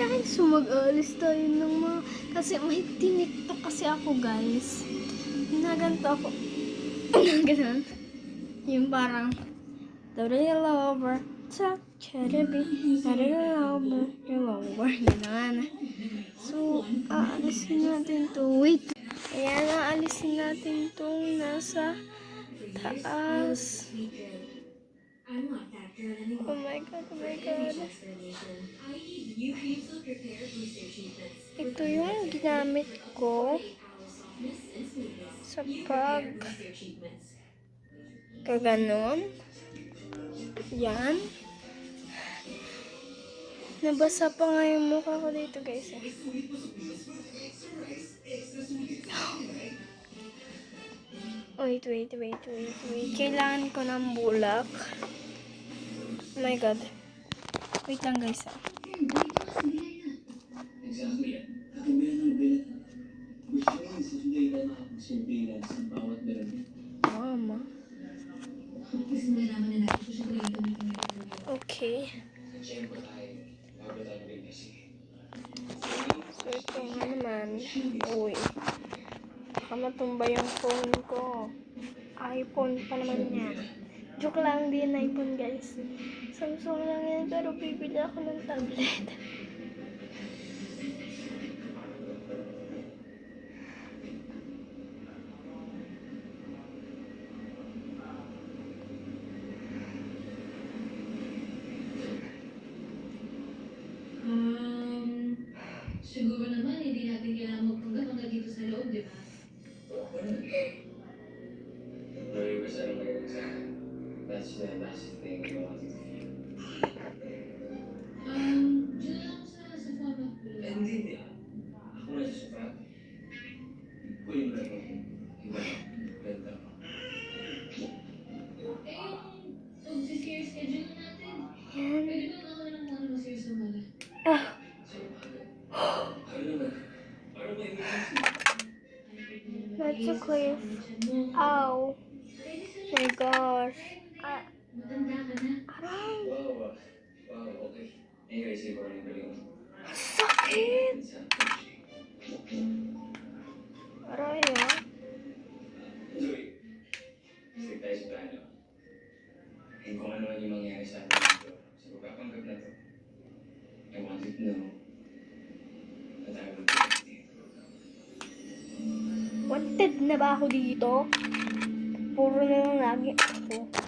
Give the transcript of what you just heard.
Guys, so mag-aalis tayo ng mga... Kasi may tiniktok kasi ako, guys. Naganto ako. Ganun. Yung parang... The real lover. Talk, charabi. The real lover. Real lover. Ganun. So, aalisin natin to. Wait. Ayan, aalisin natin tong nasa taas. Oh my God, oh my God. Ito yung ginamit ko sa pag kaganon. Yan. Nabasa pa nga yung mukha ko dito, guys. Wait. Kailangan ko ng bulak. Oh my God. Wait lang, guys. Exactly. Katubihan ng bilat. Gusto ko yung susundin na surveillance ng bawat dalabi. Mama. Okay. Siyempre tayo. Bago tayo kasi. So, ito nga naman. Uy. Baka matumba yung phone ko. iPhone pa naman niya. Joke lang, din iPhone, guys. Samsung lang yan, pero bibili ako ng tablet. Siguro naman, hindi natin kailangan magpanggap hanggang dito sa loob, di ba? That's the last thing we wanted to feel. Diyan na lang sa sofa ba? Hindi. Ako na sa sofa. Kunin mo lang ako. Ganda. Pag-sisir schedule na natin. Yan. Pwede ba ako na lang muna masir sa mala? Ano ba emergency? That's a cliff. Ow. My gosh. Matanda ka na. Aray. Wow, okay. Anyway, sige ko rin galing. Sakit. Aray, ah. Zoe, stick tayo sa plano. And kung ano yung mangyari sa atin dito, sa pagpapanggap na to, I want you to know that I will protect you. Wanted na ba ako dito? Puro na lang lagi ako.